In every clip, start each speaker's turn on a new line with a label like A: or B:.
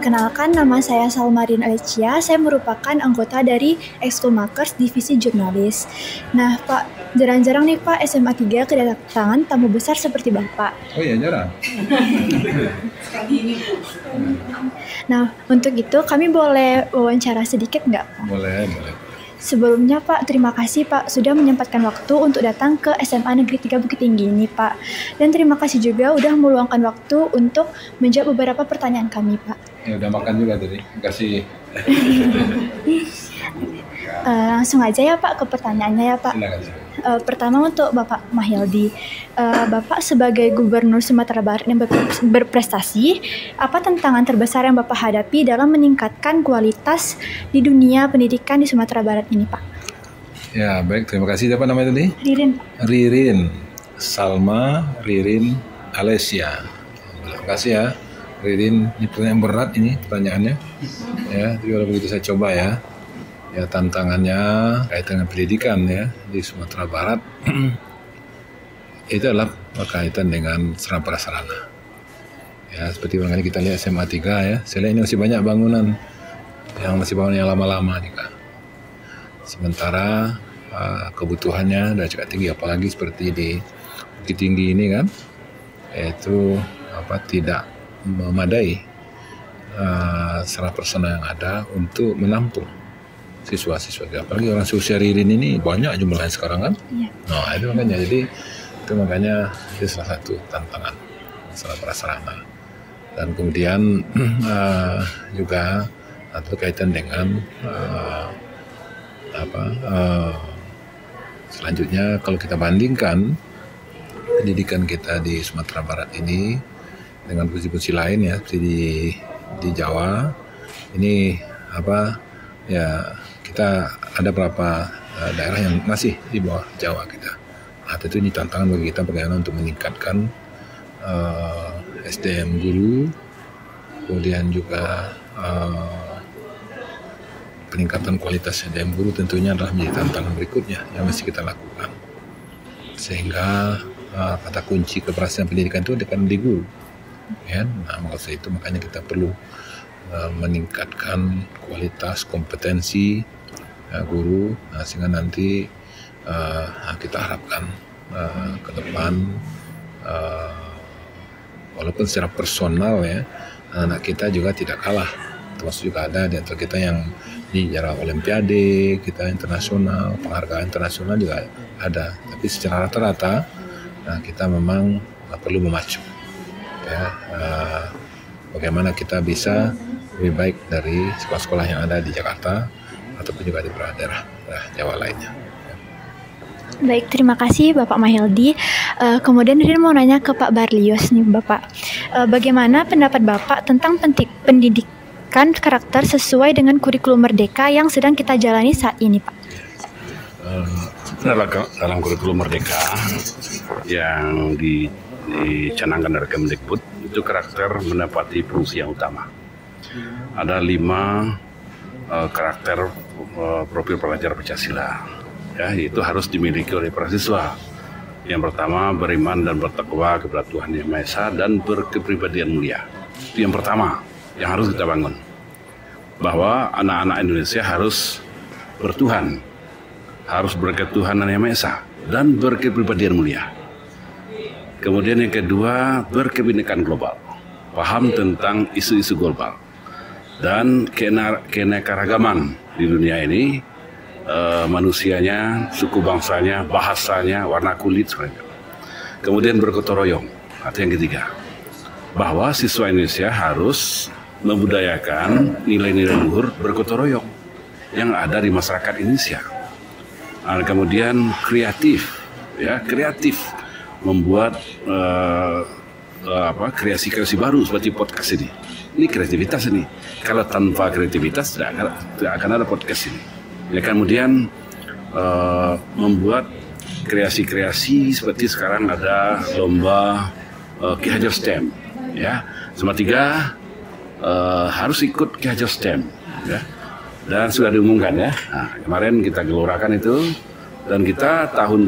A: Perkenalkan, nama saya Salmarin Alicia. Saya merupakan anggota dari Ekskul Makers Divisi Jurnalis. Nah, Pak, jarang-jarang nih Pak SMA 3 kedatangan tamu besar seperti Bapak.
B: Oh iya, jarang.
A: Nah, untuk itu kami boleh wawancara sedikit nggak?
B: Boleh.
A: Sebelumnya Pak, terima kasih Pak sudah menyempatkan waktu untuk datang ke SMA Negeri 3 Bukit Tinggi ini Pak. Dan terima kasih juga udah meluangkan waktu untuk menjawab beberapa pertanyaan kami Pak.
B: Ya udah makan juga tadi, kasih.
A: Langsung aja ya Pak ke pertanyaannya ya Pak.
B: Silakan.
A: Pertama untuk Bapak Mahyildi, Bapak sebagai Gubernur Sumatera Barat yang berprestasi, apa tantangan terbesar yang Bapak hadapi dalam meningkatkan kualitas di dunia pendidikan di Sumatera Barat ini Pak?
B: Ya baik, terima kasih. Apa namanya tadi? Ririn, Salma Ririn Alicia. Terima kasih ya, Ririn. Ini pertanyaan berat ini pertanyaannya. Ya, jadi kalau begitu saya coba ya. Ya, tantangannya kaitan dengan pendidikan ya di Sumatera Barat itu adalah berkaitan dengan sarana prasarana. Ya, seperti makanya kita lihat SMA 3 ya. Saya lihat ini masih banyak bangunan yang lama-lama juga. Sementara kebutuhannya sudah cukup tinggi, apalagi seperti di Bukit Tinggi ini kan, yaitu tidak memadai sarana prasarana yang ada untuk menampung siswa-siswa, apalagi orang seusia Ririn ini banyak jumlahnya sekarang kan.
A: Iya.
B: Nah itu makanya itu salah satu tantangan masalah prasarana. Dan kemudian juga berkaitan dengan selanjutnya kalau kita bandingkan pendidikan kita di Sumatera Barat ini dengan provinsi lain ya, seperti di Jawa ini ya. Kita ada beberapa daerah yang masih di bawah Jawa kita. Nah, tentu ini tantangan bagi kita bagaimana untuk meningkatkan SDM guru, kemudian juga peningkatan kualitas SDM guru tentunya adalah menjadi tantangan berikutnya yang mesti kita lakukan. Sehingga kata kunci keberhasilan pendidikan itu akan di guru. Ya? Nah, maksud itu makanya kita perlu meningkatkan kualitas kompetensi guru, sehingga nanti kita harapkan ke depan walaupun secara personal ya anak kita juga tidak kalah, termasuk juga ada di antara kita yang di jarak olimpiade kita internasional, penghargaan internasional juga ada, tapi secara rata-rata kita memang perlu memacu ya, bagaimana kita bisa lebih baik dari sekolah-sekolah yang ada di Jakarta ataupun juga di daerah Jawa lainnya.
A: Baik, terima kasih Bapak Mahyildi. Kemudian Ririn mau nanya ke Pak Barlios nih Bapak. Bagaimana pendapat Bapak tentang pendidikan karakter sesuai dengan kurikulum Merdeka yang sedang kita jalani saat ini Pak?
C: Dalam kurikulum Merdeka yang dicanangkan dari Kemdikbud itu karakter mendapati fungsi yang utama. Ada 5 karakter profil pelajar Pancasila, ya, itu harus dimiliki oleh para siswa. Yang pertama, beriman dan bertakwa kepada Tuhan Yang Maha Esa dan berkepribadian mulia. Itu yang pertama yang harus kita bangun, bahwa anak-anak Indonesia harus bertuhan, harus berketuhanan Yang Maha Esa dan berkepribadian mulia. Kemudian yang kedua, berkebinekaan global, paham tentang isu-isu global dan keanekaragaman di dunia ini, manusianya, suku bangsanya, bahasanya, warna kulit, sebagainya. Kemudian bergotong royong. Atau yang ketiga, bahwa siswa Indonesia harus membudayakan nilai-nilai luhur bergotong royong yang ada di masyarakat Indonesia. Kemudian kreatif membuat kreasi-kreasi baru seperti podcast ini. Ini kreativitas ini. Kalau tanpa kreativitas tidak akan ada podcast ini. Ya, kemudian membuat kreasi-kreasi seperti sekarang ada lomba Ki Hajar STEM. Ya, sama 3 harus ikut Ki Hajar STEM. Ya, dan sudah diumumkan ya. Nah, kemarin kita gelurakan itu. Dan kita tahun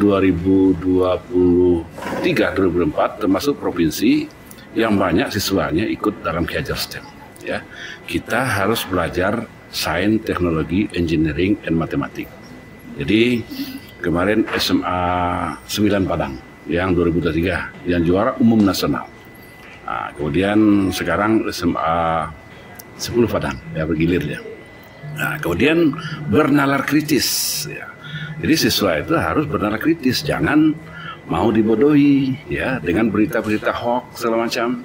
C: 2023-2024 termasuk provinsi yang banyak siswanya ikut dalam Ki Hajar STEM. ya. Kita harus belajar sains, teknologi, engineering, and matematik. Jadi kemarin SMA 9 Padang yang 2023 yang juara umum nasional. Nah, kemudian sekarang SMA 10 Padang ya, bergilir ya. Nah, kemudian bernalar kritis ya. Jadi siswa itu harus bernalar kritis, jangan mau dibodohi ya dengan berita-berita hoax segala macam.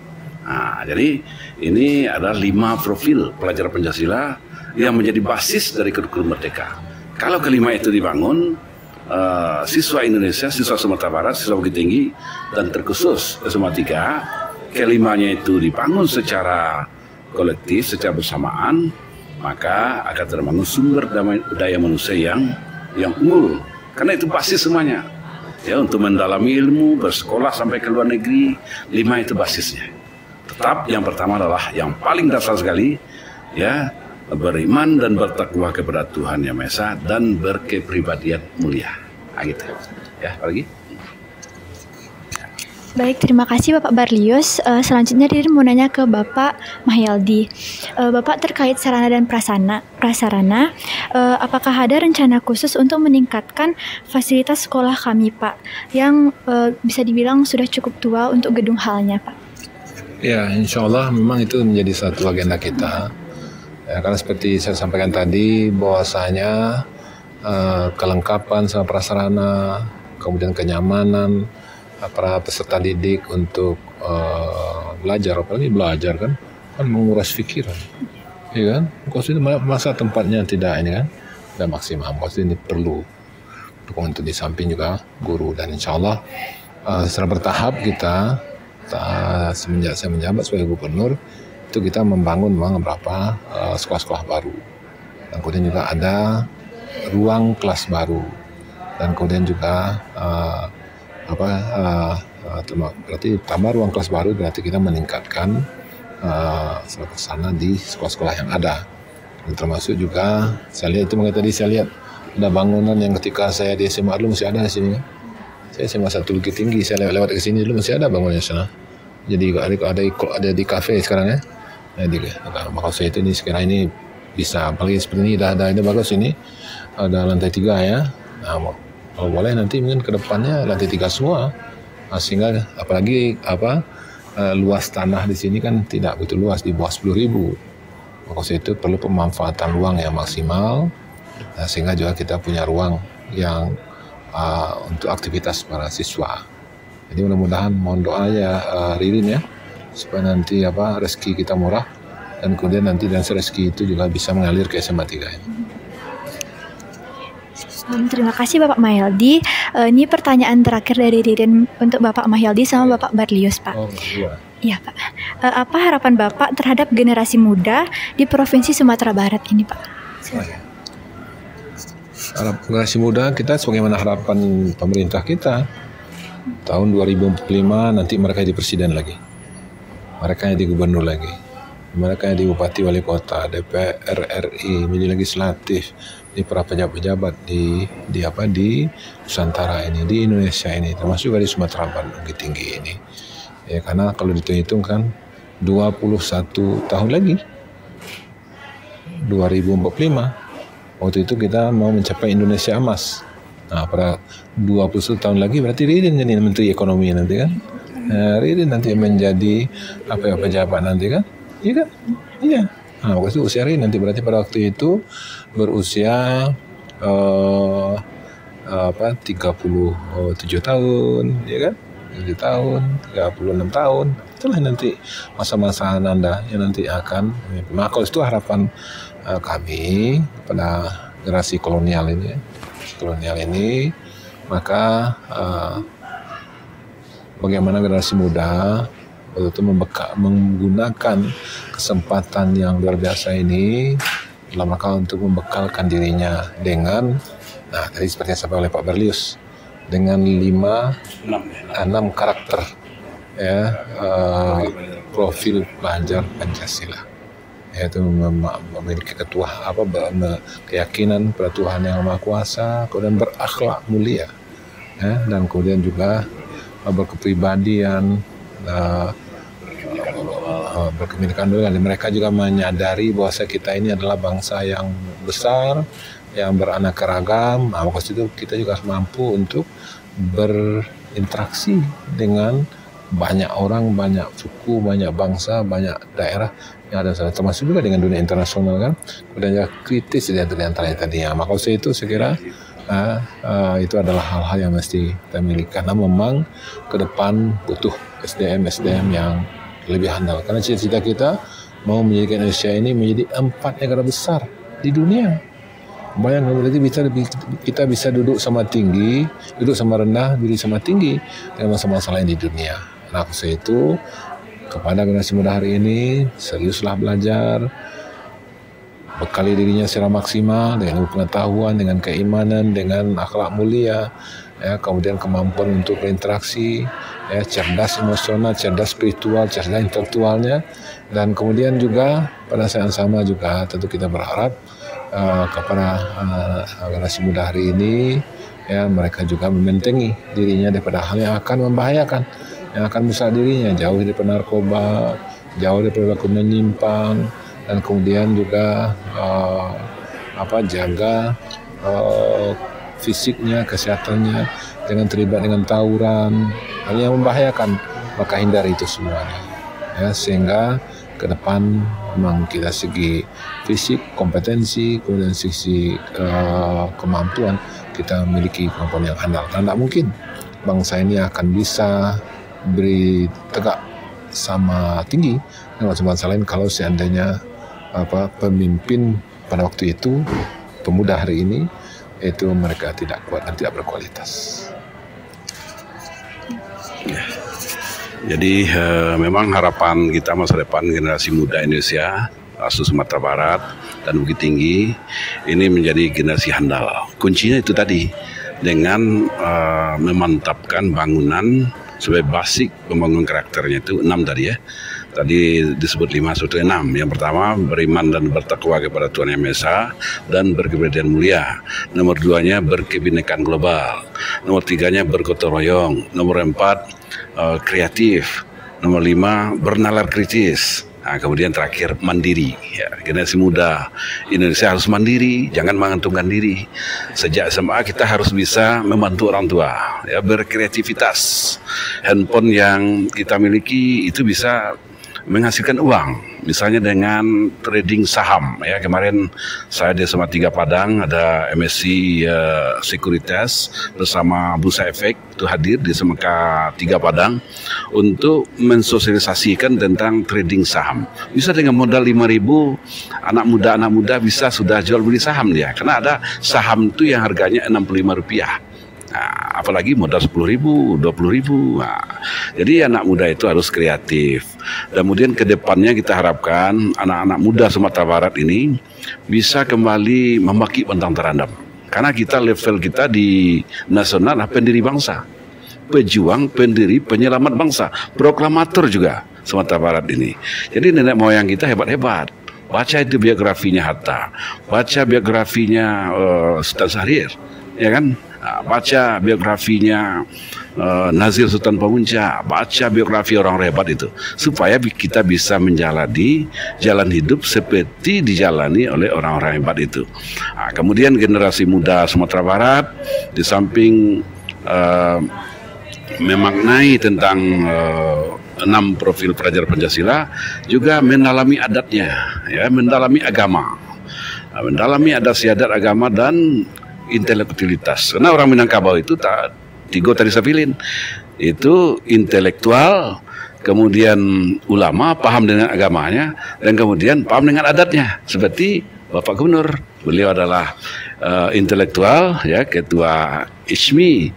C: Nah, jadi ini adalah 5 profil pelajar Pancasila yang menjadi basis dari kurikulum Merdeka. Kalau kelima itu dibangun, siswa Indonesia, siswa Sumatera Barat, siswa Bukit Tinggi, dan terkhusus SMA 3, kelimanya itu dibangun secara kolektif, secara bersamaan, maka akan terbangun sumber daya manusia yang unggul. Karena itu basis semuanya. Ya, untuk mendalami ilmu, bersekolah sampai ke luar negeri, 5 itu basisnya. Tetap yang pertama adalah yang paling dasar sekali, ya, beriman dan bertakwa kepada Tuhan Yang Maha Esa dan berkepribadian mulia. Nah, gitu. Ya, apa lagi?
A: Baik, terima kasih Bapak Barlius. Selanjutnya Ririn mau nanya ke Bapak Mahyaldi. Bapak terkait sarana dan prasarana, apakah ada rencana khusus untuk meningkatkan fasilitas sekolah kami, Pak, yang bisa dibilang sudah cukup tua untuk gedung halnya, Pak?
B: Ya, insya Allah memang itu menjadi satu agenda kita. Ya, karena seperti saya sampaikan tadi, bahwasanya kelengkapan sama prasarana, kemudian kenyamanan para peserta didik untuk belajar, apalagi belajar kan menguras pikiran, ya kan? Kos itu masa tempatnya tidak ini kan, tidak maksimal. Kos ini perlu dukungan untuk di samping juga guru, dan insya Allah secara bertahap kita semenjak saya menjabat sebagai gubernur itu kita membangun beberapa sekolah-sekolah baru, dan kemudian juga ada ruang kelas baru, dan kemudian juga berarti tambah ruang kelas baru, berarti kita meningkatkan sana di sekolah-sekolah yang ada. Dan termasuk juga saya lihat itu tadi saya lihat ada bangunan yang ketika saya di SMA dulu masih ada di sini. Saya SMA 1 Bukit Tinggi, saya lewat ke sini dulu masih ada bangunannya sana. Jadi ada di kafe sekarang ya. Jadi maksud saya itu ini sekarang ini bisa apalagi seperti ini ada bagus ini ada lantai 3 ya. Nah, kalau boleh nanti mungkin ke depannya lantai 3 semua, sehingga apalagi luas tanah di sini kan tidak begitu luas, di bawah 10.000. Maka itu perlu pemanfaatan ruang yang maksimal, sehingga juga kita punya ruang yang untuk aktivitas para siswa. Jadi mudah-mudahan mohon doa ya Ririn ya, supaya nanti rezeki kita murah, dan kemudian nanti dan rezeki itu juga bisa mengalir ke SMA 3 ini.
A: Terima kasih Bapak Mahyaldi. Ini pertanyaan terakhir dari Ririn untuk Bapak Mahyaldi sama Bapak Barlius, Pak.
B: Oh iya.
A: Iya, Pak. Apa harapan Bapak terhadap generasi muda di Provinsi Sumatera Barat ini, Pak?
B: Generasi muda kita sebagaimana harapan pemerintah kita, tahun 2045 nanti mereka jadi presiden lagi, mereka jadi gubernur lagi, mereka jadi bupati wali kota, DPR RI, media legislatif, di para pejabat-pejabat di Nusantara ini, di Indonesia ini, termasuk juga di Sumatera Barat Bukit Tinggi ini. Ya, karena kalau dihitung kan 21 tahun lagi, 2045, waktu itu kita mau mencapai Indonesia emas. Nah, pada 21 tahun lagi berarti Ririn jadi Menteri Ekonomi nanti kan. Ririn nanti menjadi pejabat nanti kan. Iya kan? Iya. Nah, waktu itu usia Ririn nanti berarti pada waktu itu berusia 37 tahun, ya kan? 7 tahun, 36 tahun. Itulah nanti masa-masa Anda yang nanti akan. Nah, kalau itu harapan kami pada generasi kolonial ini, maka bagaimana generasi muda itu menggunakan kesempatan yang luar biasa ini dalam rangka untuk membekalkan dirinya dengan, nah tadi seperti yang disampaikan oleh Pak Barlius, dengan 6 karakter ya, profil pelajar Pancasila, yaitu memiliki keyakinan pada Tuhan Yang Maha Kuasa, kemudian berakhlak mulia ya, dan kemudian juga berkepribadian, berkebinekaan dulu, dan mereka juga menyadari bahwa kita ini adalah bangsa yang besar, yang beraneka ragam. Nah, maka itu kita juga harus mampu untuk berinteraksi dengan banyak orang, banyak suku, banyak bangsa, banyak daerah yang ada di sana, termasuk juga dengan dunia internasional kan. Kemudian juga kritis di antaranya tadinya. Maka itu saya kira itu adalah hal-hal yang mesti kita miliki, karena memang ke depan butuh SDM yang lebih handal. Karena cita-cita kita mau menjadikan Indonesia ini menjadi 4 negara besar di dunia. Bayangkan, berarti kita bisa duduk sama tinggi, duduk sama rendah, duduk sama tinggi dengan masalah-masalah lain di dunia. Nah, saya itu kepada generasi muda hari ini, seriuslah belajar, bekali dirinya secara maksimal dengan pengetahuan, dengan keimanan, dengan akhlak mulia, ya, kemudian kemampuan untuk berinteraksi, ya, cerdas emosional, cerdas spiritual, cerdas intelektualnya, dan kemudian juga pada saat yang sama juga tentu kita berharap kepada generasi muda hari ini, ya, mereka juga membentengi dirinya daripada hal yang akan membahayakan, yang akan merusak dirinya, jauh dari narkoba, jauh dari perilaku menyimpang, dan kemudian juga jaga fisiknya, kesehatannya, jangan terlibat dengan tawuran, hal yang membahayakan, maka hindari itu semuanya, ya, sehingga ke depan memang kita segi fisik, kompetensi, kemudian sisi kemampuan, kita memiliki kemampuan yang handal. Dan tidak mungkin bangsa ini akan bisa beri tegak sama tinggi dengan bangsa lain kalau seandainya pemimpin pada waktu itu, pemuda hari ini, itu mereka tidak kuat dan tidak berkualitas.
C: Jadi memang harapan kita masa depan generasi muda Indonesia, khusus Sumatera Barat dan Bukit Tinggi, ini menjadi generasi handal. Kuncinya itu tadi, dengan memantapkan bangunan sebagai basic pembangunan karakternya itu 6 tadi ya. Tadi disebut 5, suatu 6. Yang pertama, beriman dan bertakwa kepada Tuhan Yang Maha Esa dan berkepribadian mulia. Nomor 2-nya berkebinekaan global. Nomor 3-nya bergotong royong. Nomor 4, kreatif. Nomor 5, bernalar kritis. Nah, kemudian terakhir mandiri. Ya, generasi muda Indonesia harus mandiri, jangan mengantungkan diri. Sejak SMA kita harus bisa membantu orang tua, ya, berkreativitas. Handphone yang kita miliki itu bisa menghasilkan uang, misalnya dengan trading saham. Ya, kemarin saya di SMA 3 Padang ada MSc Sekuritas bersama Bursa Efek itu hadir di SMA 3 Padang untuk mensosialisasikan tentang trading saham. Bisa dengan modal 5.000, anak muda bisa sudah jual beli saham dia, karena ada saham itu yang harganya Rp65. Nah, apalagi modal 10.000, 20.000. Nah, jadi anak muda itu harus kreatif. Dan kemudian ke depannya kita harapkan anak-anak muda Sumatera Barat ini bisa kembali memaki pantang terhadap. Karena kita level kita di nasional pendiri bangsa, pejuang, pendiri, penyelamat bangsa, proklamator juga Sumatera Barat ini. Jadi nenek moyang kita hebat-hebat. Baca itu biografinya Hatta, baca biografinya Sultan Syahrir, ya kan? Baca biografinya Nazir Sultan Pamuntjak, baca biografi orang hebat itu, supaya kita bisa menjalani jalan hidup seperti dijalani oleh orang-orang hebat itu. Nah, kemudian generasi muda Sumatera Barat di samping memaknai tentang 6 profil pelajar Pancasila, juga mendalami adatnya, ya, mendalami agama, mendalami adat istiadat agama dan intelektualitas. Karena orang Minangkabau itu tiga tadi saya pilih, itu intelektual, kemudian ulama, paham dengan agamanya, dan kemudian paham dengan adatnya. Seperti Bapak Gubernur, beliau adalah intelektual, ya, ketua ISMI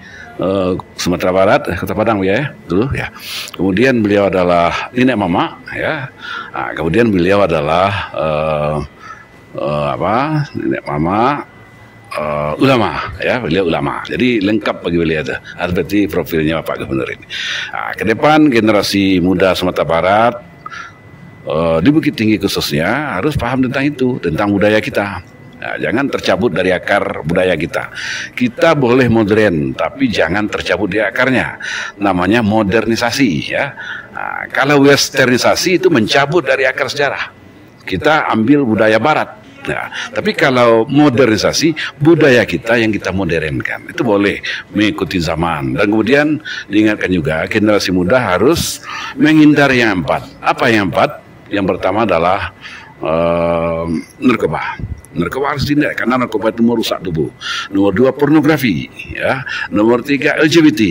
C: Sumatera Barat, Kota Padang ya, dulu ya. Kemudian beliau adalah nenek mama, ya. Nah, kemudian beliau adalah nenek mama, ulama, ya, beliau ulama. Jadi lengkap bagi beliau itu. Seperti profilnya Bapak Gubernur ini. Nah, ke depan generasi muda Sumatera Barat di Bukit Tinggi khususnya harus paham tentang itu, tentang budaya kita. Nah, jangan tercabut dari akar budaya kita. Kita boleh modern, tapi jangan tercabut di akarnya. Namanya modernisasi, ya. Nah, kalau westernisasi itu mencabut dari akar sejarah. Kita ambil budaya Barat. Nah, tapi kalau modernisasi, budaya kita yang kita modernkan, itu boleh mengikuti zaman. Dan kemudian diingatkan juga generasi muda harus menghindari yang 4. Apa yang 4? Yang pertama adalah narkoba. Narkoba harus dihindari karena narkoba itu merusak tubuh. Nomor 2 pornografi, ya. Nomor 3 LGBT.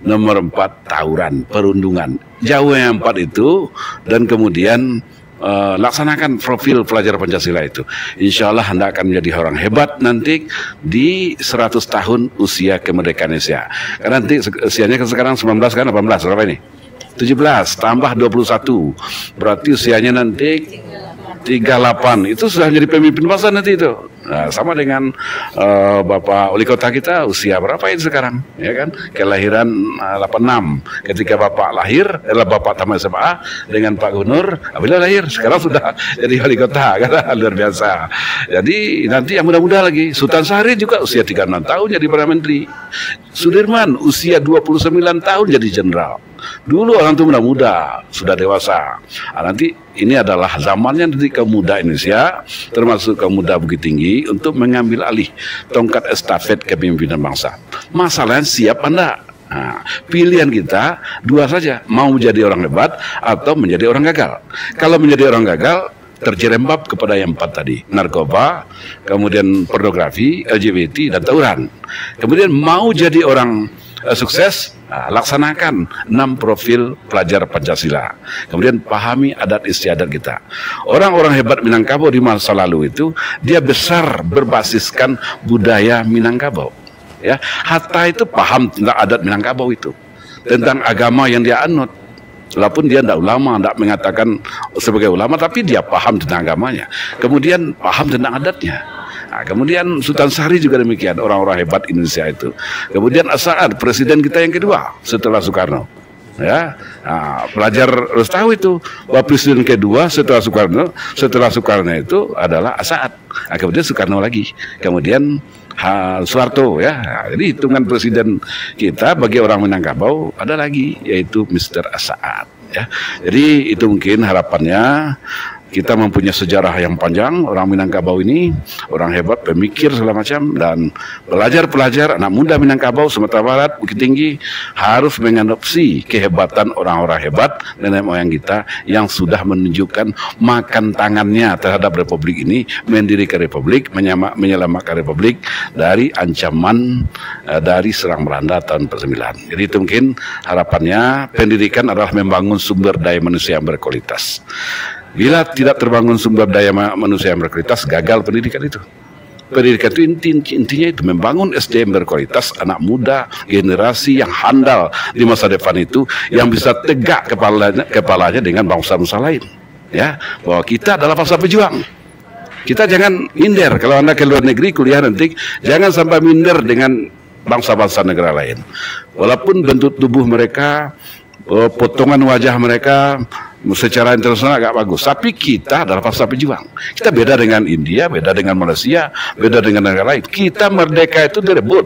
C: Nomor 4 tawuran, perundungan. Jauh yang 4 itu, dan kemudian laksanakan profil pelajar Pancasila itu. Insya Allah Anda akan menjadi orang hebat nanti di 100 tahun usia kemerdekaan Indonesia. Karena nanti usianya sekarang 19 kan, 18, berapa ini? 17 tambah 21, berarti usianya nanti 38, itu sudah menjadi pemimpin bangsa nanti itu. Nah, sama dengan Bapak Wali Kota kita, usia berapa itu sekarang, ya kan? Kelahiran 86. Ketika Bapak lahir adalah Bapak tamat SMA dengan Pak Gubernur, beliau lahir, sekarang sudah jadi Wali Kota, kan? Luar biasa. Jadi nanti yang muda-muda lagi, Sultan Syahrir juga usia 36 tahun jadi Perdana Menteri. Sudirman usia 29 tahun jadi jenderal. Dulu orang itu muda-muda, sudah dewasa. Nah, nanti ini adalah zamannya nanti kaum muda Indonesia, termasuk kaum muda Bukit Tinggi, untuk mengambil alih tongkat estafet kepemimpinan bangsa. Masalahnya siap Anda? Nah, pilihan kita 2 saja, mau menjadi orang hebat atau menjadi orang gagal. Kalau menjadi orang gagal, terjerembab kepada yang 4 tadi, narkoba, kemudian pornografi, LGBT, dan tawuran. Kemudian mau jadi orang sukses, laksanakan 6 profil pelajar Pancasila. Kemudian pahami adat istiadat kita. Orang-orang hebat Minangkabau di masa lalu itu, dia besar berbasiskan budaya Minangkabau. Ya, Hatta itu paham tentang adat Minangkabau itu, tentang agama yang dia anut. Walaupun dia tidak ulama, tidak mengatakan sebagai ulama, tapi dia paham tentang agamanya. Kemudian paham tentang adatnya. Nah, kemudian Sultan Syahrir juga demikian, orang-orang hebat Indonesia itu. Kemudian As-Sa'ad, presiden kita yang kedua setelah Soekarno. Ya, nah, pelajar harus tahu itu bahwa presiden kedua setelah Soekarno itu adalah As-Sa'ad. Nah, kemudian Soekarno lagi, kemudian Soeharto, ya. Nah, jadi hitungan presiden kita bagi orang Minangkabau ada lagi, yaitu Mr. As-Sa'ad. Ya, jadi itu mungkin harapannya. Kita mempunyai sejarah yang panjang, orang Minangkabau ini, orang hebat, pemikir segala macam, dan pelajar-pelajar, anak muda Minangkabau, Sumatera Barat, Bukit Tinggi, harus mengadopsi kehebatan orang-orang hebat, nenek moyang kita, yang sudah menunjukkan makan tangannya terhadap Republik ini, mendirikan Republik, menyelamatkan Republik dari ancaman dari serang Belanda tahun 49. Jadi itu mungkin harapannya, pendidikan adalah membangun sumber daya manusia yang berkualitas. Bila tidak terbangun sumber daya manusia yang berkualitas, gagal pendidikan itu. Pendidikan itu intinya itu membangun SDM berkualitas, anak muda, generasi yang handal di masa depan itu, yang bisa tegak kepalanya dengan bangsa-bangsa lain. Ya, bahwa kita adalah bangsa pejuang. Kita jangan minder. Kalau Anda ke luar negeri kuliah nanti, jangan sampai minder dengan bangsa-bangsa negara lain. Walaupun bentuk tubuh mereka, potongan wajah mereka secara internasional agak bagus, tapi kita adalah bangsa pejuang. Kita beda dengan India, beda dengan Malaysia, beda dengan negara lain. Kita merdeka itu direbut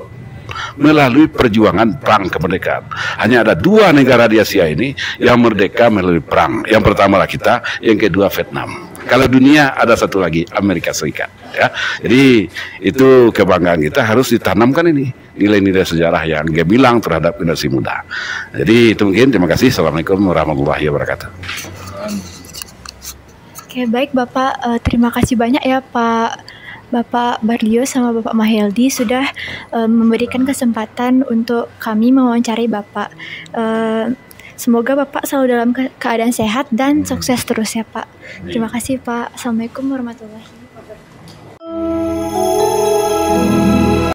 C: melalui perjuangan perang kemerdekaan. Hanya ada 2 negara di Asia ini yang merdeka melalui perang. Yang pertama lah kita, yang kedua Vietnam. Kalau dunia ada satu lagi, Amerika Serikat. Ya, jadi itu kebanggaan kita, harus ditanamkan ini nilai-nilai sejarah yang gemilang terhadap generasi muda. Jadi itu mungkin. Terima kasih. Assalamualaikum warahmatullahi wabarakatuh.
A: Oke, baik Bapak, terima kasih banyak ya Bapak Barlios sama Bapak Mahyeldi sudah memberikan kesempatan untuk kami mewawancarai Bapak. Semoga Bapak selalu dalam keadaan sehat dan sukses terus ya Pak. Terima kasih Pak. Assalamualaikum warahmatullahi wabarakatuh.